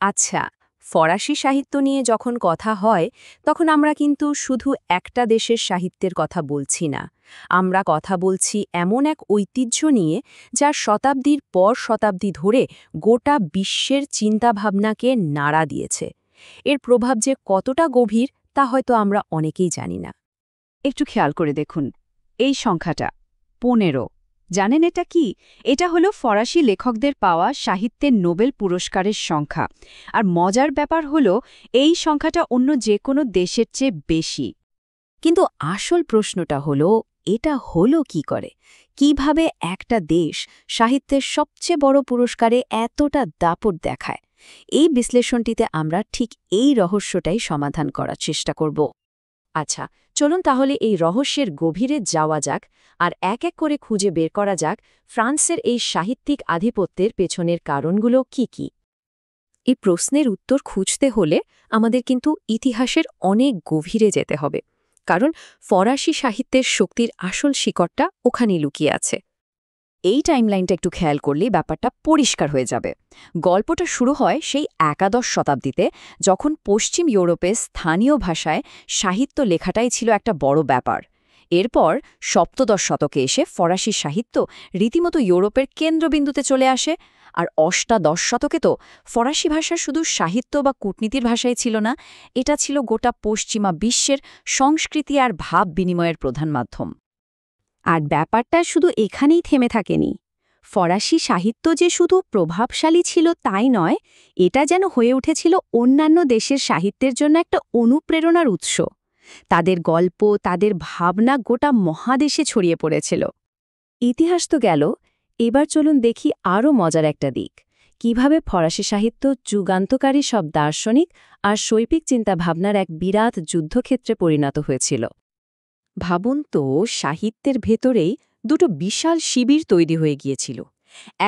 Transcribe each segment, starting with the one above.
আচ্ছা, ফরাসি সাহিত্য নিয়ে যখন কথা হয় তখন আমরা কিন্তু শুধু একটা দেশের সাহিত্যের কথা বলছি না। আমরা কথা বলছি এমন এক ঐতিহ্য নিয়ে যা শতাব্দীর পর শতাব্দী ধরে গোটা বিশ্বের চিন্তাভাবনাকে নাড়া দিয়েছে। এর প্রভাব যে কতটা গভীর তা হয়তো আমরা অনেকেই জানি না। একটু খেয়াল করে দেখুন এই সংখ্যাটা ১৫। জানেন এটা কি? এটা হলো ফরাসি লেখকদের পাওয়া সাহিত্যের নোবেল পুরস্কারের সংখ্যা। আর মজার ব্যাপার হলো এই সংখ্যাটা অন্য যে কোনো দেশের চেয়ে বেশি। কিন্তু আসল প্রশ্নটা হলো, এটা হলো কি করে? কিভাবে একটা দেশ সাহিত্যের সবচেয়ে বড় পুরস্কারে এতটা দাপট দেখায়? এই বিশ্লেষণটিতে আমরা ঠিক এই রহস্যটাই সমাধান করার চেষ্টা করব। আচ্ছা, চলুন তাহলে এই রহস্যের গভীরে যাওয়া যাক আর এক এক করে খুঁজে বের করা যাক ফ্রান্সের এই সাহিত্যিক আধিপত্যের পেছনের কারণগুলো কি কি। এই প্রশ্নের উত্তর খুঁজতে হলে আমাদের কিন্তু ইতিহাসের অনেক গভীরে যেতে হবে, কারণ ফরাসি সাহিত্যের শক্তির আসল শিকড়টা ওখানেই লুকিয়ে আছে। এই টাইমলাইনটা একটু খেয়াল করলেই ব্যাপারটা পরিষ্কার হয়ে যাবে। গল্পটা শুরু হয় সেই একাদশ শতাব্দীতে, যখন পশ্চিম ইউরোপে স্থানীয় ভাষায় সাহিত্য লেখাটাই ছিল একটা বড় ব্যাপার। এরপর সপ্তদশ শতকে এসে ফরাসি সাহিত্য রীতিমতো ইউরোপের কেন্দ্রবিন্দুতে চলে আসে। আর অষ্টাদশ শতকে তো ফরাসি ভাষা শুধু সাহিত্য বা কূটনীতির ভাষাই ছিল না, এটা ছিল গোটা পশ্চিমা বিশ্বের সংস্কৃতি আর ভাব বিনিময়ের প্রধান মাধ্যম। আর ব্যাপারটা শুধু এখানেই থেমে থাকেনি। ফরাসি সাহিত্য যে শুধু প্রভাবশালী ছিল তাই নয়, এটা যেন হয়ে উঠেছিল অন্যান্য দেশের সাহিত্যের জন্য একটা অনুপ্রেরণার উৎস। তাদের গল্প, তাদের ভাবনা গোটা মহাদেশে ছড়িয়ে পড়েছিল। ইতিহাস তো গেল, এবার চলুন দেখি আরও মজার একটা দিক, কিভাবে ফরাসি সাহিত্য যুগান্তকারী সব দার্শনিক আর শৈল্পিক চিন্তাভাবনার এক বিরাট যুদ্ধক্ষেত্রে পরিণত হয়েছিল। ভাবুন তো, সাহিত্যের ভেতরেই দুটো বিশাল শিবির তৈরি হয়ে গিয়েছিল।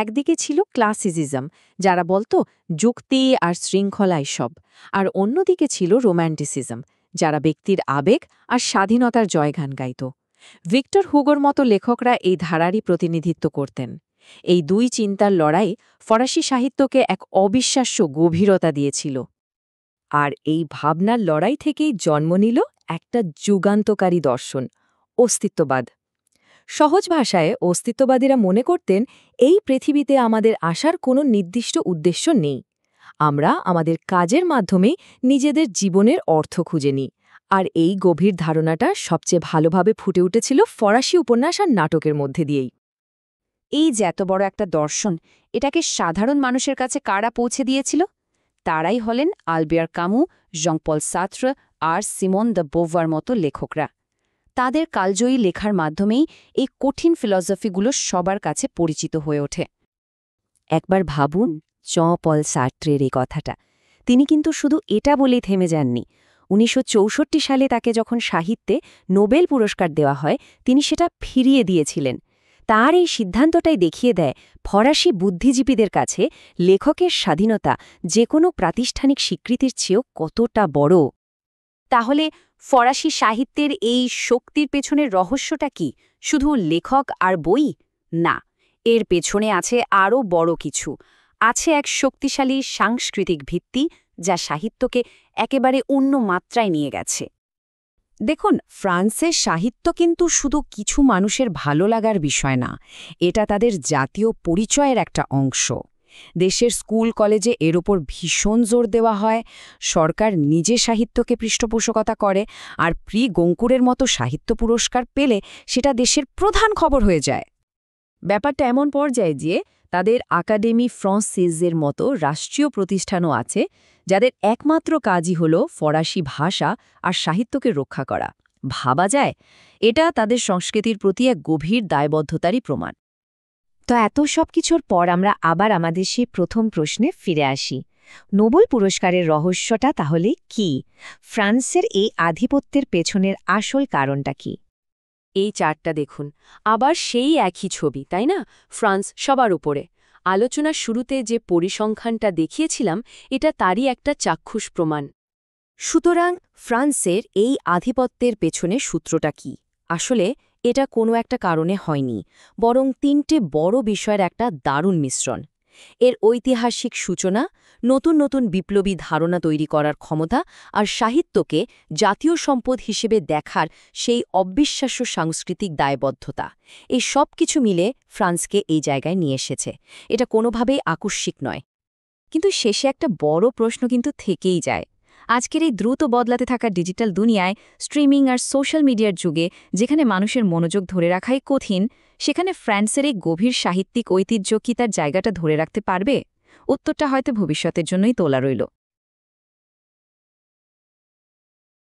একদিকে ছিল ক্লাসিসিজম, যারা বলতো যুক্তি আর শৃঙ্খলায় সব, আর অন্যদিকে ছিল রোম্যান্টিসিজম, যারা ব্যক্তির আবেগ আর স্বাধীনতার জয়গান গাইত। ভিক্টর হুগোর মতো লেখকরা এই ধারারই প্রতিনিধিত্ব করতেন। এই দুই চিন্তার লড়াই ফরাসি সাহিত্যকে এক অবিশ্বাস্য গভীরতা দিয়েছিল। আর এই ভাবনার লড়াই থেকেই জন্ম নিল একটা যুগান্তকারী দর্শন, অস্তিত্ববাদ। সহজ ভাষায় অস্তিত্ববাদীরা মনে করতেন এই পৃথিবীতে আমাদের আসার কোনো নির্দিষ্ট উদ্দেশ্য নেই। আমরা আমাদের কাজের মাধ্যমেই নিজেদের জীবনের অর্থ খুঁজে নিই। আর এই গভীর ধারণাটা সবচেয়ে ভালোভাবে ফুটে উঠেছিল ফরাসি উপন্যাস আর নাটকের মধ্যে দিয়েই। এই যে এত বড় একটা দর্শন, এটাকে সাধারণ মানুষের কাছে কারা পৌঁছে দিয়েছিল? তারাই হলেন Albert Camus, Jean Paul Sartre আর সিমন দ্য বোভার মতো লেখকরা। তাদের কালজয়ী লেখার মাধ্যমেই এই কঠিন ফিলসফিগুলো সবার কাছে পরিচিত হয়ে ওঠে। একবার ভাবুন জঁ পল সার্ত্রের এই কথাটা। তিনি কিন্তু শুধু এটা বলেই থেমে যাননি। ১৯৬৪ সালে তাকে যখন সাহিত্যে নোবেল পুরস্কার দেওয়া হয়, তিনি সেটা ফিরিয়ে দিয়েছিলেন। তার এই সিদ্ধান্তটাই দেখিয়ে দেয় ফরাসি বুদ্ধিজীবীদের কাছে লেখকের স্বাধীনতা যে কোনো প্রাতিষ্ঠানিক স্বীকৃতির চেয়েও কতটা বড়। তাহলে ফরাসি সাহিত্যের এই শক্তির পেছনের রহস্যটা কি? শুধু লেখক আর বই? না, এর পেছনে আছে আরও বড় কিছু। আছে এক শক্তিশালী সাংস্কৃতিক ভিত্তি, যা সাহিত্যকে একেবারে অন্য মাত্রায় নিয়ে গেছে। দেখুন, ফ্রান্সের সাহিত্য কিন্তু শুধু কিছু মানুষের ভালো লাগার বিষয় না, এটা তাদের জাতীয় পরিচয়ের একটা অংশ। দেশের স্কুল কলেজে এর ওপর ভীষণ জোর দেওয়া হয়। সরকার নিজে সাহিত্যকে পৃষ্ঠপোষকতা করে, আর প্রি গোঙ্কুরের মতো সাহিত্য পুরস্কার পেলে সেটা দেশের প্রধান খবর হয়ে যায়। ব্যাপারটা এমন পর্যায়ে যে তাদের আকাডেমি ফ্রান্সেজের মতো রাষ্ট্রীয় প্রতিষ্ঠানও আছে, যাদের একমাত্র কাজই হল ফরাসি ভাষা আর সাহিত্যকে রক্ষা করা। ভাবা যায়, এটা তাদের সংস্কৃতির প্রতি এক গভীর দায়বদ্ধতারই প্রমাণ। তো এত সব কিছুর পর আমরা আবার আমাদের সেই প্রথম প্রশ্নে ফিরে আসি। নোবেল পুরস্কারের রহস্যটা তাহলে কি? ফ্রান্সের এই আধিপত্যের পেছনের আসল কারণটা কি? এই চার্টটা দেখুন, আবার সেই একই ছবি, তাই না? ফ্রান্স সবার উপরে। আলোচনার শুরুতে যে পরিসংখ্যানটা দেখিয়েছিলাম, এটা তারই একটা চাক্ষুষ প্রমাণ। সুতরাং ফ্রান্সের এই আধিপত্যের পেছনে সূত্রটা কি? আসলে এটা কোনো একটা কারণে হয়নি, বরং তিনটে বড় বিষয়ের একটা দারুণ মিশ্রণ। এর ঐতিহাসিক সূচনা, নতুন নতুন বিপ্লবী ধারণা তৈরি করার ক্ষমতা আর সাহিত্যকে জাতীয় সম্পদ হিসেবে দেখার সেই অবিশ্বাস্য সাংস্কৃতিক দায়বদ্ধতা, এই সব কিছু মিলে ফ্রান্সকে এই জায়গায় নিয়ে এসেছে। এটা কোনোভাবেই আকস্মিক নয়। কিন্তু শেষে একটা বড় প্রশ্ন কিন্তু থেকেই যায়। আজকের এই দ্রুত বদলাতে থাকা ডিজিটাল দুনিয়ায়, স্ট্রিমিং আর সোশ্যাল মিডিয়ার যুগে, যেখানে মানুষের মনোযোগ ধরে রাখাই কঠিন, সেখানে ফ্রান্সের এই গভীর সাহিত্যিক ঐতিহ্য কি তার জায়গাটা ধরে রাখতে পারবে? উত্তরটা হয়তো ভবিষ্যতের জন্যই তোলা রইল।